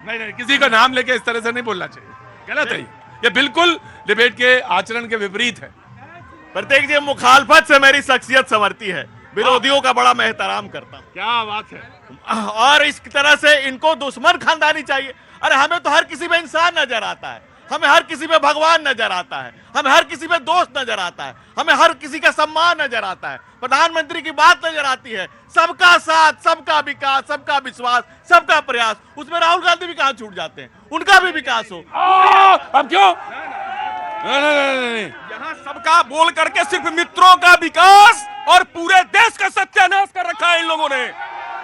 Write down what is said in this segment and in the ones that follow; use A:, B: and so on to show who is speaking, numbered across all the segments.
A: नहीं नहीं, किसी का नाम लेके इस तरह से नहीं बोलना चाहिए, गलत है ये बिल्कुल डिबेट के आचरण के विपरीत है।
B: प्रत्येक जी, मुखालफत से मेरी शख्सियत संवरती है, विरोधियों का बड़ा मैं एहतराम करता हूं।
A: क्या बात है।
B: और इस तरह से इनको दुश्मन खानदानी चाहिए। अरे हमें तो हर किसी में इंसान नजर आता है, हमें हर किसी में भगवान नजर आता है, हमें हर किसी में दोस्त नजर आता है, हमें हर किसी का सम्मान नजर आता है, प्रधानमंत्री की बात नजर आती है, सबका साथ, सबका विकास, सबका विश्वास, सबका प्रयास। उसमें राहुल गांधी भी कहां छूट जाते हैं, उनका भी विकास हो।
A: अब क्यों नहीं,
C: यहाँ सबका बोल करके सिर्फ मित्रों का विकास और पूरे देश का सत्यानाश कर रखा है इन लोगों ने।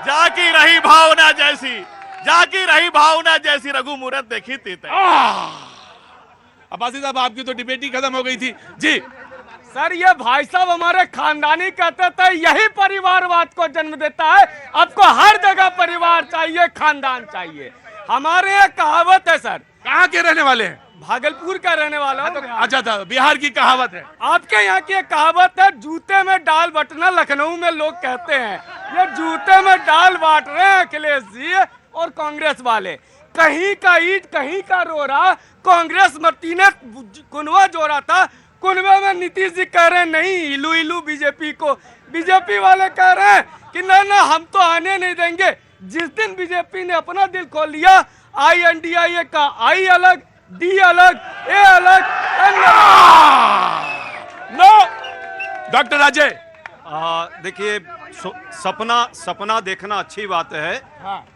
B: जाकी रही भावना जैसी, जाकी रही भावना जैसी रघु मूरत देखी थी।
A: अब्बासी साहब, आपकी तो डिबेट ही खत्म हो गई थी जी।
C: सर, ये भाई साहब हमारे खानदानी कहते थे, यही परिवारवाद को जन्म देता है। आपको हर जगह परिवार चाहिए, खानदान चाहिए। हमारे यहाँ कहावत है सर।
A: कहाँ के रहने वाले हैं?
C: भागलपुर का रहने वाला हूँ।
A: अच्छा था, बिहार की कहावत है।
C: आपके यहाँ की एक कहावत है, जूते में डाल बटना, लखनऊ में लोग कहते हैं। ये जूते में डाल बांट रहे हैं अखिलेश जी और कांग्रेस वाले। कहीं का ईंट कहीं का रोरा। कांग्रेस मर्ती ने कुनवा जोड़ा था, कुनवे में नीतीश जी कह रहे हैं नहीं, इलू इलू बीजेपी को। बीजेपी वाले कह रहे हैं कि ना हम तो आने नहीं देंगे। जिस दिन बीजेपी ने अपना दिल खोल लिया, INDIA का आई अलग, डी अलग, ए अलग,
A: नो। डॉक्टर अजय,
D: देखिए, सपना देखना अच्छी बात है।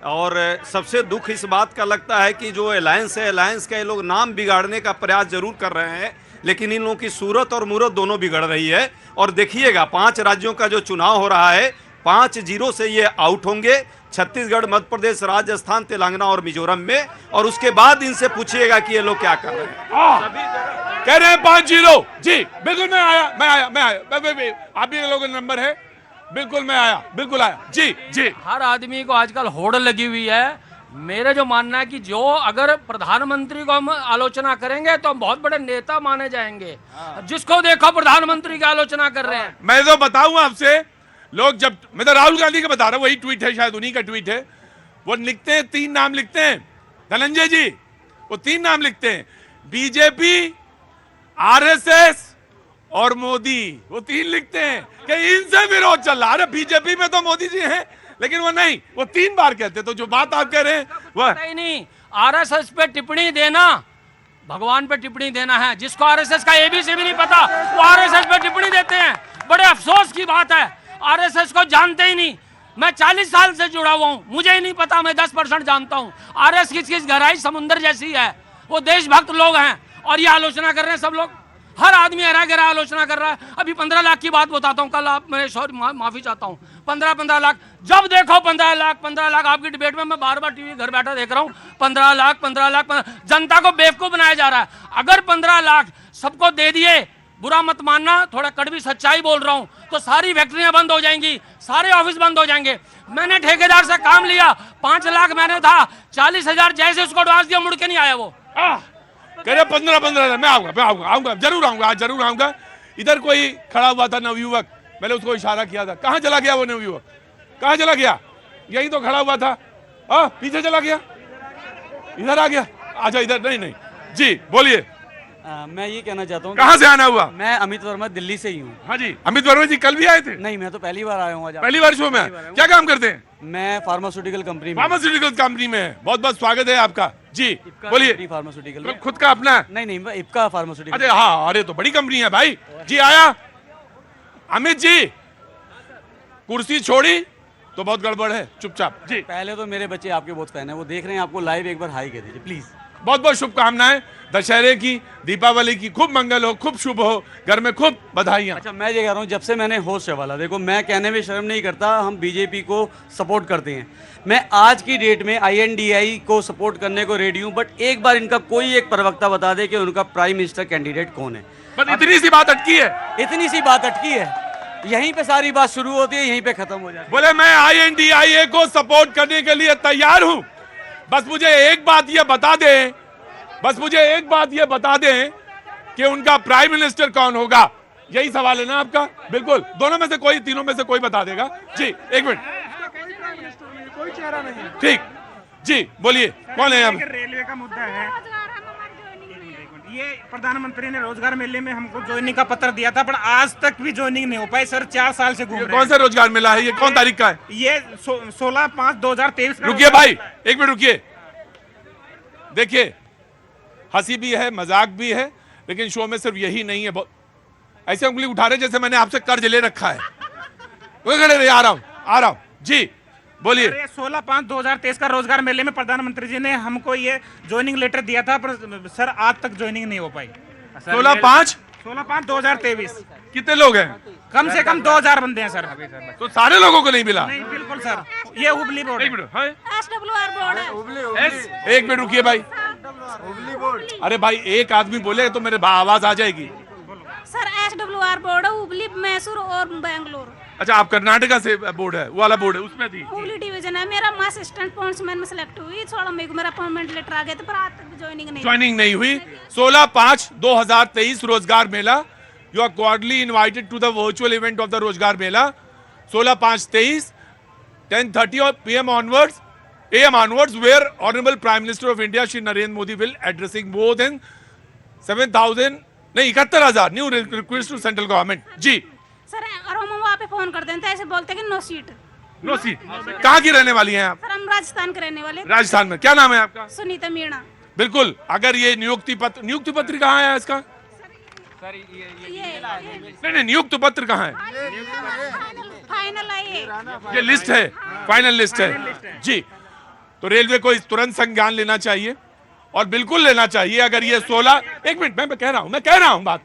D: और सबसे दुख इस बात का लगता है कि जो अलायंस है, अलायंस के लोग नाम बिगाड़ने का प्रयास जरूर कर रहे हैं, लेकिन इन लोगों की सूरत और मूरत दोनों बिगड़ रही है। और देखिएगा, 5 राज्यों का जो चुनाव हो रहा है, 5-0 से ये आउट होंगे। छत्तीसगढ़, मध्य प्रदेश, राजस्थान, तेलंगाना और मिजोरम में। और उसके बाद इनसे पूछिएगा कि ये लोग क्या कर रहे हैं।
A: कह रहे हैं 5-0 जी। बिल्कुल मैं आया। आप ही लोगों का नंबर है। बिल्कुल मैं आया, बिल्कुल आया जी।
E: हर आदमी को आजकल होड़ लगी हुई है। मेरे जो मानना है कि जो अगर प्रधानमंत्री को हम आलोचना करेंगे तो हम बहुत बड़े नेता माने जाएंगे। जिसको देखो प्रधानमंत्री की आलोचना कर रहे हैं।
A: मैं तो बताऊंगा आपसे, लोग जब, मैं तो राहुल गांधी का बता रहा हूं, वही ट्वीट है, शायद उन्हीं का ट्वीट है। वो लिखते हैं, 3 नाम लिखते हैं, धनंजय जी, वो 3 नाम लिखते हैं, बीजेपी, RSS और मोदी। वो 3 लिखते हैं कि इनसे विरोध चल रहा है। बीजेपी में तो मोदी जी हैं, लेकिन वो नहीं, वो 3 बार कहते। तो जो बात आप कह रहे हैं वह
E: नहीं, RSS पे टिप्पणी देना, भगवान पे टिप्पणी देना है। जिसको RSS का ABC भी नहीं पता, वो RSS पे टिप्पणी देते हैं। बड़े अफसोस की बात है, RSS को जानते ही नहीं। मैं 40 साल से जुड़ा हुआ हूँ, मुझे ही नहीं पता। मैं 10% जानता हूँ। RSS की गहराई समुद्र जैसी है। वो देशभक्त लोग हैं और ये आलोचना कर रहे हैं सब लोग। हर आदमी हरा गहरा आलोचना कर रहा है। अभी 15 लाख की बात बताता हूँ। कल आप, मैं सॉरी माफी चाहता हूँ, 15 लाख, जब देखो 15 लाख। आपकी डिबेट में मैं बार-बार टीवी घर बैठा देख रहा हूँ। 15 लाख। जनता को बेवकूफ बनाया जा रहा है। अगर 15 लाख सबको दे दिए, बुरा मत मानना, थोड़ा कड़वी सच्चाई बोल रहा हूँ, तो सारी फैक्ट्रियां बंद हो जाएंगी, सारे ऑफिस बंद हो जाएंगे। मैंने ठेकेदार से काम लिया, 5 लाख मैंने था, 40,000 जैसे उसको एडवांस दिया, मुड़ के नहीं आया वो।
A: कह रहे 15 मैं आऊंगा, जरूर आऊंगा। इधर कोई खड़ा हुआ था नवयुवक, मैंने उसको इशारा किया था। कहाँ चला गया वो नवयुवक? कहाँ चला गया? यही तो खड़ा हुआ था। पीछे चला गया, इधर आ गया। अच्छा, इधर नहीं जी, बोलिए।
F: मैं ये कहना चाहता हूँ,
A: कहाँ से आना हुआ?
F: मैं अमित वर्मा, दिल्ली से ही हूँ।
A: हाँ जी, अमित वर्मा जी कल भी आए थे?
F: नहीं, मैं तो पहली बार आया हूँ आज।
A: पहली बार शो में? क्या काम करते हैं?
F: मैं फार्मास्यूटिकल कंपनी में।
A: फार्मास्यूटिकल कंपनी में बहुत बहुत स्वागत है आपका जी। बोलिए।
F: फार्मास्यूटिकल
A: खुद का अपना?
F: नहीं, इप्का फार्मास्यूटिकल।
A: अरे हाँ, अरे तो बड़ी कंपनी है भाई जी। आया अमित जी, कुर्सी छोड़ी तो बहुत गड़बड़ है, चुपचाप जी।
F: पहले तो मेरे बच्चे आपके बहुत फैन है, वो देख रहे हैं आपको लाइव। एक बार हाई कह दीजिए प्लीज।
A: बहुत बहुत शुभकामनाएं। दशहरे की, दीपावली की खूब मंगल हो, खूब शुभ हो, घर में खूब बधाइयां।
F: अच्छा, मैं ये कह रहा हूँ, जब से मैंने होश संभाला, देखो मैं कहने में शर्म नहीं करता, हम बीजेपी को सपोर्ट करते हैं। मैं आज की डेट में INDI को सपोर्ट करने को रेडी हूँ, बट एक बार इनका कोई एक प्रवक्ता बता दे कि उनका प्राइम मिनिस्टर कैंडिडेट कौन है।
A: बस इतनी सी बात अटकी है,
F: इतनी सी बात अटकी है। यहीं पे सारी बात शुरू होती है, यहीं पे खत्म हो जाती है।
A: बोले मैं INDIA को सपोर्ट करने के लिए तैयार हूं, बस मुझे एक बात ये बता दें कि उनका प्राइम मिनिस्टर कौन होगा। यही सवाल है ना आपका? बिल्कुल, दोनों में से कोई, तीनों में से कोई बता देगा जी। 1 मिनट, कोई चेहरा नहीं है। ठीक, जी बोलिए, कौन है यहाँ?
G: रेलवे का मुद्दा है। ये प्रधानमंत्री ने रोजगार मेले में हमको ज्वाइनिंग का पत्र दिया था, पर आज तक भी ज्वाइनिंग नहीं हो पाई सर। 4 साल से घूम रहे
A: कौन सा रोजगार मेला है? ये कौन तारीख का है?
G: ये 16/5/2023
A: रुकिए भाई, एक मिनट रुकिए। देखिए, हंसी भी है, मजाक भी है, लेकिन शो में सिर्फ यही नहीं है। ऐसे उंगली उठा रहे जैसे मैंने आपसे कर्ज ले रखा है। खड़े रहिए, आ रहा हूं जी, बोलिए।
G: 16/5/2023 का रोजगार मेले में प्रधानमंत्री जी ने हमको ये ज्वाइनिंग लेटर दिया था, पर सर आज तक ज्वाइनिंग नहीं हो पाई। 16/5/2023
A: कितने लोग हैं?
G: कम से कम 2000 बंदे हैं सर।
A: तो सारे लोगों को नहीं मिला?
G: नहीं, बिल्कुल सर, ये हुबली बोर्ड।
A: एक मिनट, हाँ?
H: SWR बोर्ड है।
A: एक मिनट रुकिए भाई। अरे भाई, एक आदमी बोले तो मेरे आवाज आ जाएगी।
H: सर SWR बोर्ड है, हुबली, मैसूर और बेंगलोर।
A: अच्छा, आप कर्नाटका से बोर्ड है, वो वाला बोर्ड है, उसमें थी?
H: हुबली डिवीजन है। मेरा मास असिस्टेंट पॉइंट्समैन में सिलेक्ट हुई, थोड़ा मेरा अपॉइंटमेंट लेटर आ गया था, पर आज तक ज्वाइनिंग नहीं हुई। 16/5/2023 Rozgar Mela. You are cordially invited to the virtual event of the Rozgar Mela. 16/5/23 10:30 PM onwards, AM onwards, where Honorable Prime Minister of India Shri Narendra Modi will addressing more than 71,000 new request to central government. जी sir, और हम वहाँ पे phone कर देते हैं, ऐसे बोलते हैं कि नो सीट।
A: No seat. कहाँ की रहने वाली हैं आप?
H: सर हम राजस्थान के रहने वाले।
A: राजस्थान में। क्या नाम है आपका?
H: सुनीता मीणा।
A: बिल्कुल। अगर ये नियुक्ति पत्र कहाँ है इसका? नहीं, नियुक्त पत्र कहाँ है?
H: फाइनल है
A: ये लिस्ट है, फाइनल लिस्ट है जी। तो रेलवे को इस तुरंत संज्ञान लेना चाहिए, और बिल्कुल लेना चाहिए। अगर ये 16, एक मिनट, मैं कह रहा हूं बात,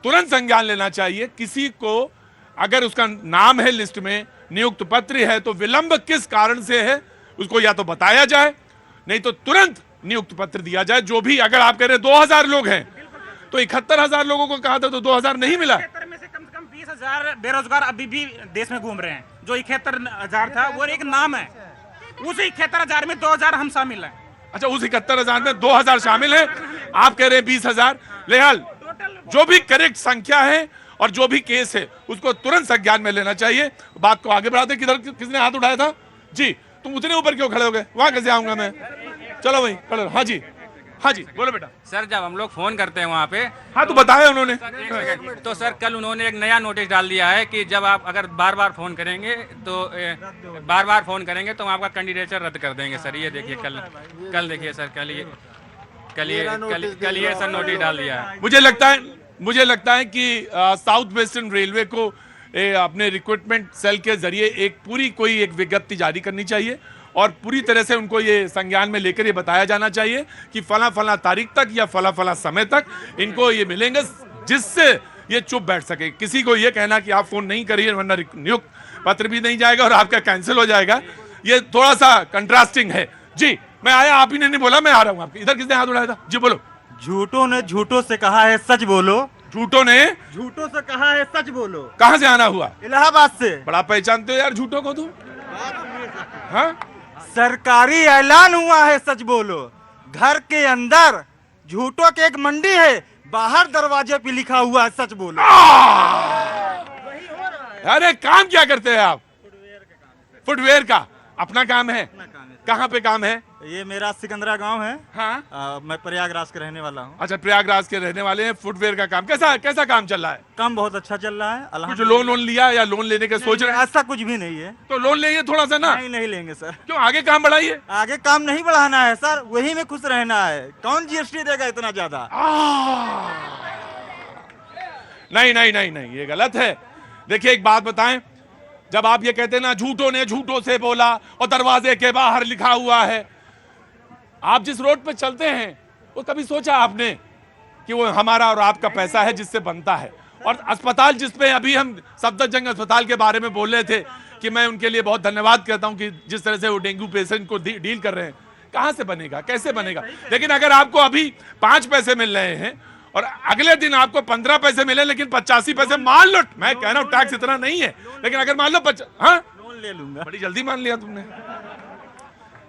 A: तुरंत संज्ञान लेना चाहिए। किसी को अगर उसका नाम है लिस्ट में, नियुक्त पत्र है, तो विलंब किस कारण से है उसको या तो बताया जाए, नहीं तो तुरंत नियुक्त पत्र दिया जाए। जो भी, अगर आप कह रहे हैं 2000 लोग हैं, तो 71,000 लोगों को कहा था, तो 2000 नहीं मिला।
G: में से कम 20,000 बेरोजगार अभी भी देश में घूम रहे हैं। जो 71,000 था वो एक नाम है, उस 71,000 में 2000 हम शामिल हैं।
A: अच्छा, उस 71,000 में 2000 शामिल है। आप कह रहे हैं 20,000। लेहाल जो भी करेक्ट संख्या है और जो भी केस है, उसको तुरंत संज्ञान में लेना चाहिए। बात को आगे बढ़ाते। किसने हाथ उठाया था? जी, तुम उतने ऊपर क्यों खड़े हो गए? वहां कैसे आऊंगा मैं? चलो भाई खड़े। हाँ जी बोलो बेटा।
I: सर, जब हम लोग फोन करते हैं वहाँ पे,
A: हाँ तो बताया उन्होंने।
I: तो सर कल उन्होंने एक नया नोटिस डाल दिया है कि जब आप अगर बार बार फोन करेंगे तो हम आपका कैंडिडेचर रद्द कर देंगे। सर ये देखिए, कल देखिए सर, कल ये सर नोटिस डाल दिया है।
A: मुझे लगता है कि साउथ वेस्टर्न रेलवे को अपने रिक्रूटमेंट सेल के जरिए एक विज्ञप्ति जारी करनी चाहिए, और पूरी तरह से उनको ये संज्ञान में लेकर ये बताया जाना चाहिए कि फला तारीख तक या फला समय तक इनको ये मिलेंगे, जिससे ये चुप बैठ सके। किसी को ये कहना कि आप फोन नहीं करिए वरना नियुक्त पत्र भी नहीं जाएगा और आपका कैंसिल हो जाएगा, ये थोड़ा सा कंट्रास्टिंग है। जी, मैं आया, आप ही ने नहीं बोला, मैं आ रहा हूँ आपके। इधर किसने हाथ उठाया था? जी बोलो।
J: झूठों ने झूठों से कहा है सच बोलो।
A: झूठों ने
J: झूठों से कहा है सच बोलो।
A: कहाँ से आना हुआ?
J: इलाहाबाद से।
A: बड़ा पहचानते हो यार झूठों को तुम। हाँ,
J: सरकारी ऐलान हुआ है सच बोलो। घर के अंदर झूठों की एक मंडी है, बाहर दरवाजे पे लिखा हुआ है सच बोलो।
A: अरे काम क्या करते हैं आप? फुटवेयर का अपना काम है। कहाँ पे काम है?
J: ये मेरा सिकंदरा गांव है।
A: हाँ,
J: मैं प्रयागराज के रहने वाला हूँ।
A: अच्छा, प्रयागराज के रहने वाले हैं। फुटवेयर का काम कैसा काम चल रहा है?
J: काम बहुत अच्छा चल रहा है।
A: कुछ लोन लिया या लोन लेने के सोच रहे हैं?
J: ऐसा कुछ भी नहीं है।
A: तो लोन लेंगे थोड़ा सा ना?
J: नहीं लेंगे सर।
A: क्यों? आगे काम बढ़ाइए।
J: आगे काम नहीं बढ़ाना है सर, वही में खुश रहना है। कौन GST देगा इतना ज्यादा?
A: नहीं, ये गलत है। देखिए, एक बात बताएं, जब आप ये कहते हैं ना झूठों ने झूठों से बोला और दरवाजे के बाहर लिखा हुआ है, आप जिस रोड पे चलते हैं वो कभी सोचा आपने कि वो हमारा और आपका पैसा है जिससे बनता है? और अस्पताल जिसपे अभी हम सफदरजंग अस्पताल के बारे में बोल रहे थे कि मैं उनके लिए बहुत धन्यवाद करता हूं कि जिस तरह से वो डेंगू पेशेंट को डील कर रहे हैं, कहां से बनेगा, कैसे बनेगा? लेकिन अगर आपको अभी 5 पैसे मिल रहे हैं और अगले दिन आपको 15 पैसे मिले, लेकिन 85 पैसे मान लो, मैं कह रहा हूं टैक्स इतना नहीं है, लेकिन अगर मान लो
J: लोन ले लूंगा।
A: बड़ी जल्दी मान लिया तुमने।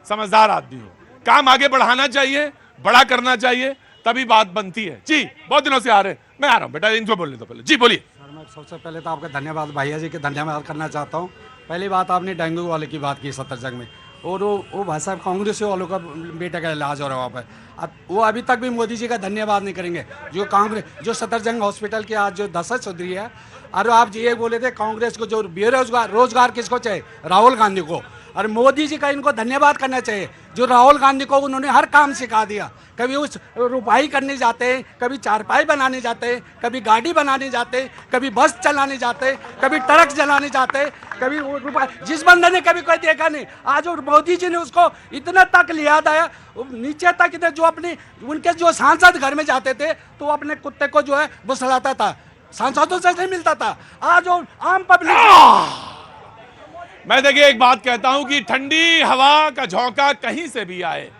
A: समझदार आदमी हो। काम आगे बढ़ाना चाहिए, बड़ा करना चाहिए, तभी बात बनती है। जी, बहुत दिनों से आ रहे, मैं आ रहा हूं बेटा, इनको बोलने तो पहले। जी बोलिए।
K: सर, मैं सबसे पहले तो आपका धन्यवाद, भैया जी के धन्यवाद करना चाहता हूं। पहली बात, आपने डेंगू वाले की बात की सफदरजंग में,
C: और वो भाई साहब कांग्रेस वालों का बेटा का इलाज हो रहा है वहाँ पर। अब वो अभी तक भी मोदी जी का धन्यवाद नहीं करेंगे। जो कांग्रेस जो सफदरजंग हॉस्पिटल की आज जो दशा सुधरी है, और आप ये बोले थे कांग्रेस को जो बेरोजगार रोजगार किसको चाहिए, राहुल गांधी को। और मोदी जी का इनको धन्यवाद करना चाहिए जो राहुल गांधी को उन्होंने हर काम सिखा दिया। कभी उस रुपाई करने जाते हैं, कभी चारपाई बनाने जाते हैं, कभी गाड़ी बनाने जाते हैं, कभी बस चलाने जाते हैं, कभी ट्रक चलाने जाते हैं, कभी जिस बंदे ने कभी कोई देखा नहीं, आज और मोदी जी ने उसको इतना तक लिया था नीचे तक, जो अपने उनके जो सांसद घर में जाते थे तो वो अपने कुत्ते को जो है वो सलाता था, सांसदों से नहीं मिलता था। आज वो आम पब्लिक।
A: मैं देखिए एक बात कहता हूं कि ठंडी हवा का झोंका कहीं से भी आए,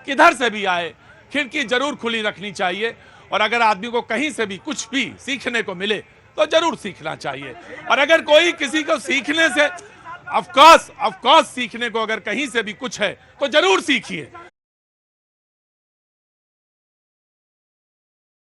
A: किधर से भी आए, खिड़की जरूर खुली रखनी चाहिए। और अगर आदमी को कहीं से भी कुछ भी सीखने को मिले तो जरूर सीखना चाहिए। और अगर कोई किसी को सीखने से ऑफ कोर्स सीखने को अगर कहीं से भी कुछ है तो जरूर सीखिए।